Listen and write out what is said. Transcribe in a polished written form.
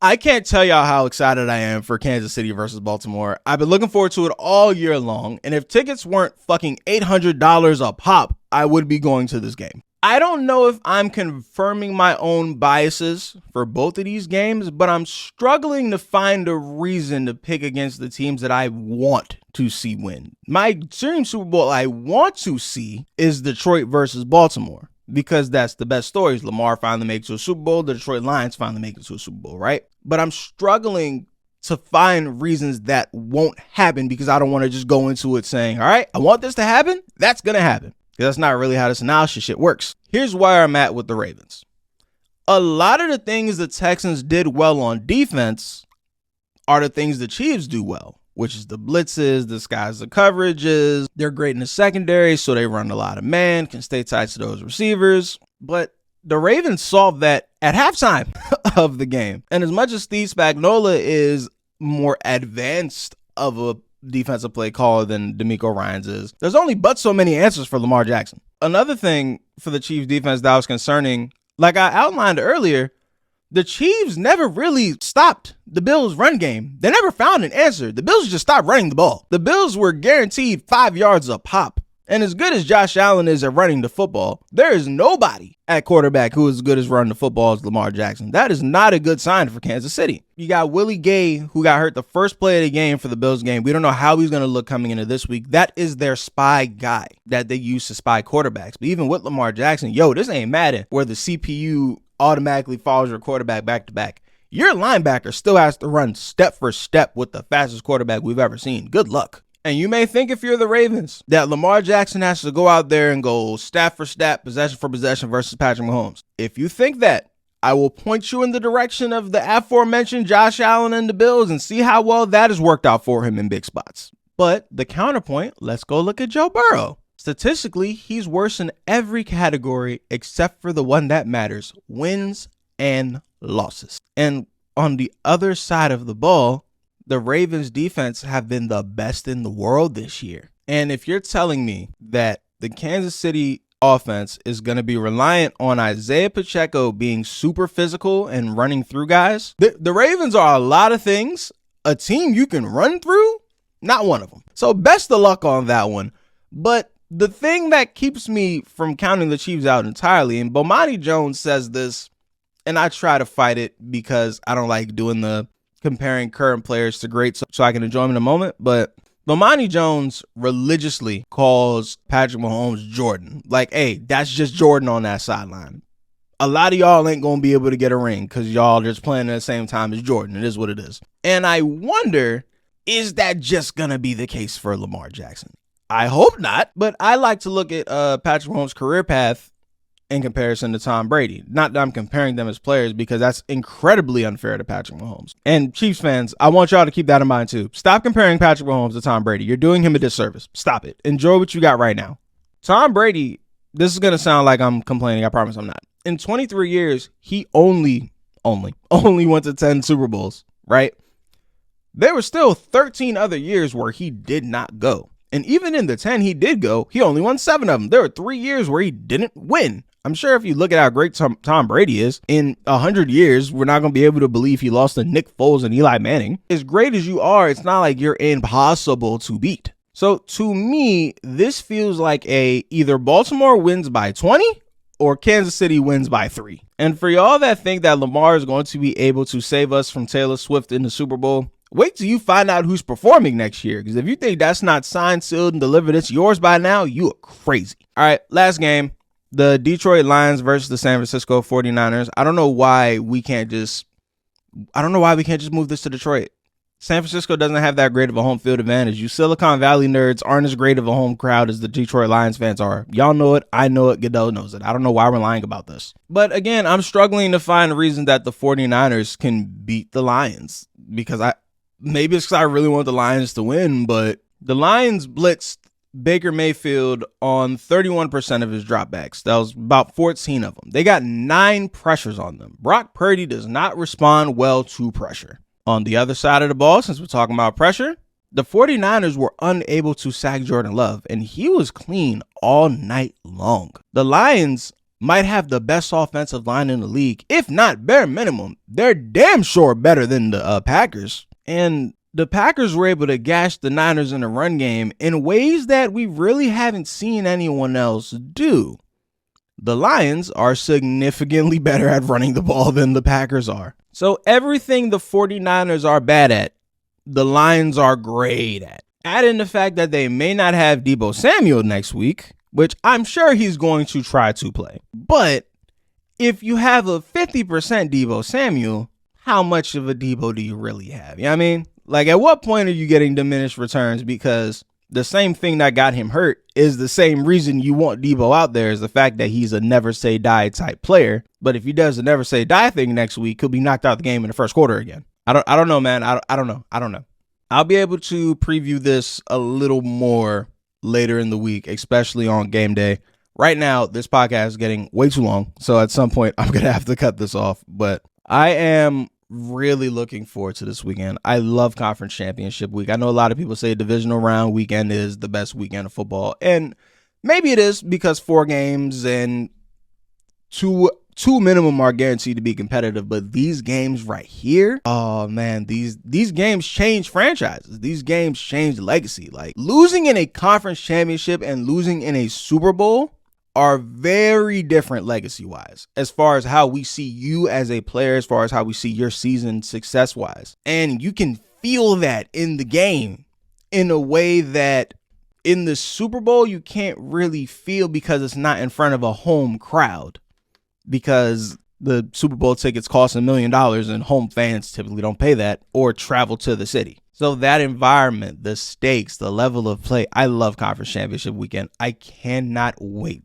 I can't tell y'all how excited I am for Kansas City versus Baltimore. I've been looking forward to it all year long, and if tickets weren't fucking $800 a pop, I would be going to this game. I don't know if I'm confirming my own biases for both of these games, but I'm struggling to find a reason to pick against the teams that I want to see win. My dream Super Bowl I want to see is Detroit versus Baltimore, because that's the best stories. Lamar finally makes it to a Super Bowl. The Detroit Lions finally make it to a Super Bowl, right? But I'm struggling to find reasons that won't happen because I don't want to just go into it saying, all right, I want this to happen. That's going to happen. Because that's not really how this analysis shit works. Here's where I'm at with the Ravens. A lot of the things the Texans did well on defense are the things the Chiefs do well, which is the blitzes, disguise the coverages. They're great in the secondary, so they run a lot of man, can stay tight to those receivers. But the Ravens solved that at halftime of the game. And as much as Steve Spagnuolo is more advanced of a defensive play caller than DeMeco Ryans is, there's only but so many answers for Lamar Jackson. Another thing for the Chiefs defense that was concerning, like I outlined earlier, the Chiefs never really stopped the Bills' run game. They never found an answer. The Bills just stopped running the ball. The Bills were guaranteed 5 yards a pop. And as good as Josh Allen is at running the football, there is nobody at quarterback who is as good as running the football as Lamar Jackson. That is not a good sign for Kansas City. You got Willie Gay, who got hurt the first play of the game for the Bills game. We don't know how he's going to look coming into this week. That is their spy guy that they use to spy quarterbacks. But even with Lamar Jackson, this ain't Madden where the CPU automatically follows your quarterback back to back. Your linebacker still has to run step for step with the fastest quarterback we've ever seen. Good luck. And you may think if you're the Ravens that Lamar Jackson has to go out there and go stat for stat, possession for possession versus Patrick Mahomes. If you think that, I will point you in the direction of the aforementioned Josh Allen and the Bills and see how well that has worked out for him in big spots. But the counterpoint, let's go look at Joe Burrow. Statistically, he's worse in every category except for the one that matters, wins and losses. And on the other side of the ball, the Ravens defense have been the best in the world this year. And if you're telling me that the Kansas City offense is going to be reliant on Isaiah Pacheco being super physical and running through guys, the Ravens are a lot of things. A team you can run through, not one of them. So best of luck on that one. But the thing that keeps me from counting the Chiefs out entirely, and Bomani Jones says this, and I try to fight it because I don't like doing the comparing current players to greats so I can enjoy them in a moment, but Bomani Jones religiously calls Patrick Mahomes Jordan. Like, hey, that's just Jordan on that sideline. A lot of y'all ain't going to be able to get a ring because y'all just playing at the same time as Jordan. It is what it is. And I wonder, is that just going to be the case for Lamar Jackson? I hope not, but I like to look at Patrick Mahomes' career path in comparison to Tom Brady. Not that I'm comparing them as players because that's incredibly unfair to Patrick Mahomes. And Chiefs fans, I want y'all to keep that in mind too. Stop comparing Patrick Mahomes to Tom Brady. You're doing him a disservice. Stop it. Enjoy what you got right now. Tom Brady, this is going to sound like I'm complaining. I promise I'm not. In 23 years, he only went to 10 Super Bowls, right? There were still 13 other years where he did not go. And even in the 10 he did go, he only won 7 of them. There were 3 years where he didn't win. I'm sure if you look at how great Tom Brady is, in 100 years, we're not going to be able to believe he lost to Nick Foles and Eli Manning. As great as you are, it's not like you're impossible to beat. So to me, this feels like either Baltimore wins by 20 or Kansas City wins by 3. And for y'all that think that Lamar is going to be able to save us from Taylor Swift in the Super Bowl, wait till you find out who's performing next year. Because if you think that's not signed, sealed, and delivered, it's yours by now, you are crazy. All right, last game. The Detroit Lions versus the San Francisco 49ers. I don't know why we can't just move this to Detroit. San Francisco doesn't have that great of a home field advantage. You Silicon Valley nerds aren't as great of a home crowd as the Detroit Lions fans are. Y'all know it. I know it. Goodell knows it. I don't know why we're lying about this. But again, I'm struggling to find a reason that the 49ers can beat the Lions because maybe it's because I really want the Lions to win, but the Lions blitzed Baker Mayfield on 31% of his dropbacks. That was about 14 of them. They got 9 pressures on them. Brock Purdy does not respond well to pressure. On the other side of the ball, since we're talking about pressure, the 49ers were unable to sack Jordan Love, and he was clean all night long. The Lions might have the best offensive line in the league. If not bare minimum, they're damn sure better than the Packers. And the Packers were able to gash the Niners in the run game in ways that we really haven't seen anyone else do. The Lions are significantly better at running the ball than the Packers are. So everything the 49ers are bad at, the Lions are great at. Add in the fact that they may not have Deebo Samuel next week, which I'm sure he's going to try to play. But if you have a 50% Deebo Samuel, how much of a Deebo do you really have? You know what I mean? Like, at what point are you getting diminished returns? Because the same thing that got him hurt is the same reason you want Deebo out there, is the fact that he's a never say die type player. But if he does a never say die thing next week, he'll be knocked out of the game in the first quarter again. I don't know, man. I don't know. I'll be able to preview this a little more later in the week, especially on game day. Right now, this podcast is getting way too long, so at some point I'm gonna have to cut this off. But I am really looking forward to this weekend. I love conference championship week. I know a lot of people say divisional round weekend is the best weekend of football, and maybe it is because 4 games and two minimum are guaranteed to be competitive. But these games right here, oh man, these games change franchises. These games change legacy. Like, losing in a conference championship and losing in a Super Bowl are very different legacy wise, as far as how we see you as a player, as far as how we see your season success wise. And you can feel that in the game in a way that in the Super Bowl you can't really feel, because it's not in front of a home crowd, because the Super Bowl tickets cost $1 million and home fans typically don't pay that or travel to the city. So that environment, the stakes, the level of play, I love conference championship weekend. I cannot wait.